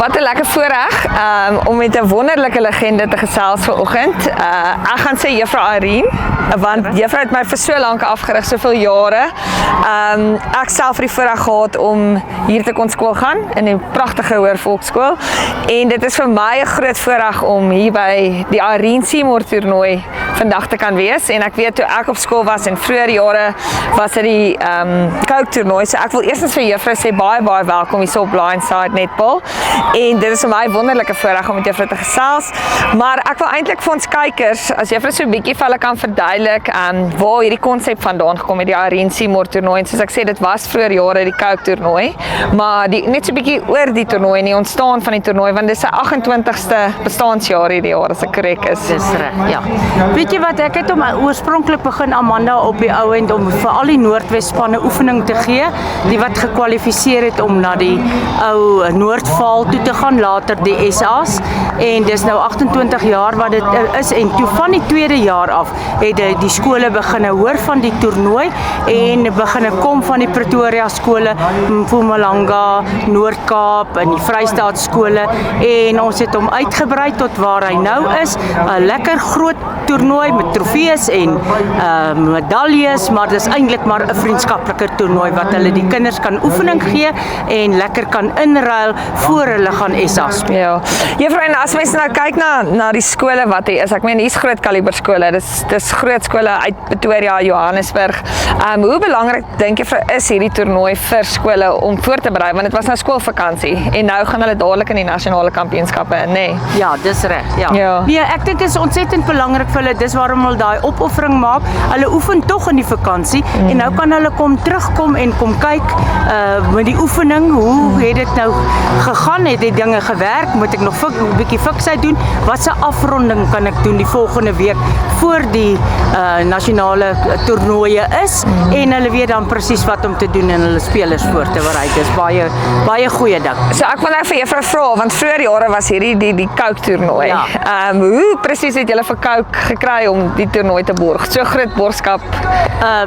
Wat 'n lekker voorreg om met 'n wonderlike legende te gesels vanoggend. Ek gaan sê Juffrou Irene, want Juffrou het my vir so lank afgerig, soveel jare. Ek self het die voorreg gehad om hier te kon skool gaan in 'n pragtige hoër volksskool. En dit is vir my 'n groot voorreg om hier by die Irene Seymour toernooi vandag te kan wees. En ek weet toe ek op skool was in vroeë jare was dit die Coke toernooi. So ek wil eerstens vir Juffrou sê baie welkom hier op Blindside Netball. En dit is vir my 'n wonderlike voorreg om met Juffrou te gesels. Maar ek wil eintlik vir ons kykers, as Juffrou so 'n bietjie vir hulle kan verduidelik waar hierdie konsep vandaan gekom het, die Irene Seymour toernooi. En soos ek sê, dit was vroeër jare die Coke toernooi, maar net so 'n bietjie oor die toernooi en die ontstaan van die toernooi, want dit is sy 28ste bestaanjaar hierdie jaar, as ek korrek is. Dis reg, ja. Weet jy wat, ek het oorspronklik begin, Amanda, op die ou end om vir al die Noordwes spanne oefening te gee, die wat gekwalifiseer het om na die ou Noordvaal toe te gaan, later die SA's, en dis nou 28 jaar wat dit is, en toe van die tweede jaar af het die skole begin hoor van die toernooi en begin kom van die Pretoria skole, Mpumalanga, Noord-Kaap en die Vrystaat skole, en ons het hom uitgebrei tot waar hy nou is, 'n lekker groot toernooi met trofees en medaljes, maar dis eintlik maar 'n vriendskaplike toernooi wat hulle die kinders kan oefening gee en lekker kan inruil voor hulle gaan SA speel. Ja. Juffrou, en as mens nou kyk na die skole wat hier is, ek meen hier's groot kaliber skole, dis groot skole uit Pretoria, Johannesburg. Hoe belangrik dink jy is hierdie toernooi vir skole om voor te berei, want dit was nou skoolvakansie en nou gaan hulle dadelik in die nasionale kampioenskappe in, nê? Ja, dis reg, ja. Nee, ek dink dit is ontsettend belangrik vir hulle, dis waarom hulle daai opoffering maak. Hulle oefen tog in die vakansie en nou kan hulle terugkom en kom kyk met die oefening, hoe het dit nou gegaan, het die dinge gewerk, moet ek nog 'n bietjie fiksheid doen, wat se afronding kan ek doen die volgende week voor die nasionale toernooie is, en hulle weet dan presies wat om te doen en hulle spelers voor te berei. Dis baie goeie ding. So ek wil nou vir Juffrou vra, want vroeër jare was hierdie die Coke toernooi. Ja. Hoe presies het julle vir Coke gekry om die toernooi te borg? So groot borgskap.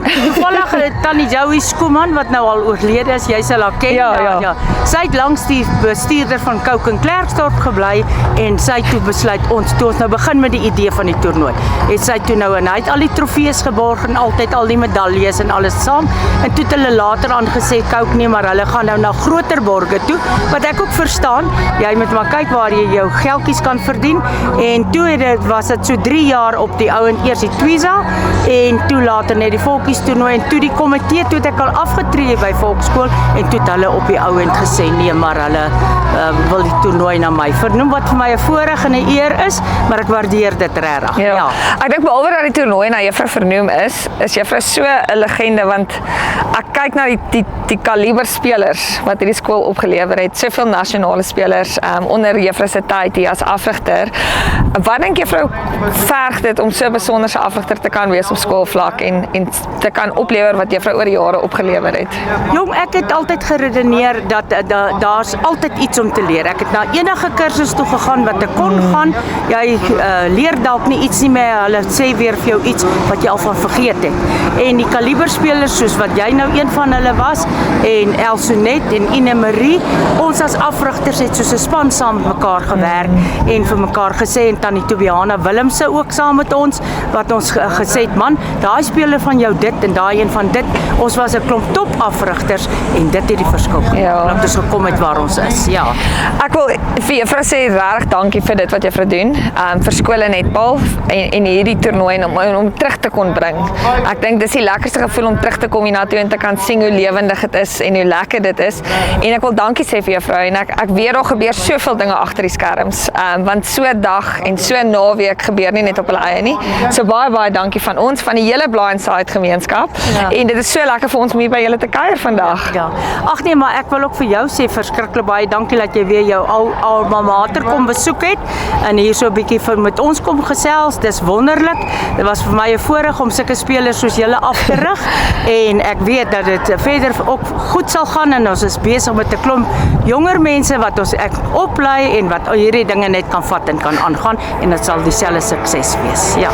Toevallig Tannie Joey Skuman, wat nou al oorlede is, jy sal haar ken. Ja. Sy het langs die bestuurder van Coke in Klerksdorp gebly en sy toe besluit toe ons nou begin met die idee van die toernooi. Het sy toe nou en hy het al die trofees geborg en altyd al die medaljes en alles saam. En toe het hulle later aangesê Coke nie, maar hulle gaan nou na groter borge toe. Wat ek ook verstaan, jy moet maar kyk waar jy jou geldjies kan verdien. En toe was dit so 3 jaar op die ouend, eers die Twiza en toe later net die volkies toernooi en toe die komitee, toe het ek al afgetree by volksskool en toe het hulle op die ouend gesê nee, maar hulle wil die toernooi na my vernoem, wat vir my 'n voorreg en 'n eer is, maar ek waardeer dit regtig. Ja. Ek dink behalwe dat die toernooi na Juffrou vernoem is Juffrou so 'n legende, want ek kyk na die kaliber spelers wat hierdie skool opgelewer het, soveel nasionale spelers onder Juffrou se tyd hier as afrigter. Wat dink Juffrou verg dit om so 'n besonderse afrigter te kan wees op skoolvlak en te kan oplewer wat Juffrou oor die jare opgelewer het? Jong, ek het altyd geredeneer dat daar's altyd iets om te leer. Ek het na enige kursus toe gegaan wat ek kon gaan. Jy leer dalk nie iets nie meer, hulle sê weer vir jou iets wat jy al van vergeet het. En die kaliberspelers soos wat jy nou een van hulle was, en Elsonet en Ine Marie, ons as afrigters het soos 'n span saam met mekaar gewerk en vir mekaar gesê, en Tannie Tobiana Willemse ook saam met ons, wat ons gesê het, man, daai speler van jou dit en daai een van dit, ons was 'n klomp top afrigters en dit het die verskil gemaak, dat ons gekom het waar ons is. Ja. Ek wil vir Juffrou sê regtig dankie vir dit wat Juffrou doen, vir skole netbal en hierdie toernooi om terug te kon bring. Ek dink dis die lekkerste gevoel om terug te kom hiernatoe en te kan sien hoe lewendig dit is en hoe lekker dit is. En ek wil dankie sê vir Juffrou, en ek weet daar gebeur soveel dinge agter die skerms, want so 'n dag en so 'n naweek gebeur nie net op hulle eie nie. So baie dankie van ons, van die hele Blindside gemeenskap. Ja. En dit is so lekker vir ons om hier by julle te kuier vandag. Ja. Ag nee, maar ek wil ook vir jou sê verskriklik baie dankie dat jy weer jou alma mater kom besoek het en hier so 'n bietjie met ons kom gesels. Dis wonderlik. Dit was vir my 'n voorreg om sulke spelers soos julle af te rig en ek weet dat dit verder ook goed sal gaan en ons is besig met 'n klomp jonger mense wat ons oplei en wat hierdie dinge net kan vat en kan aangaan en dit sal dieselfde sukses wees. Ja.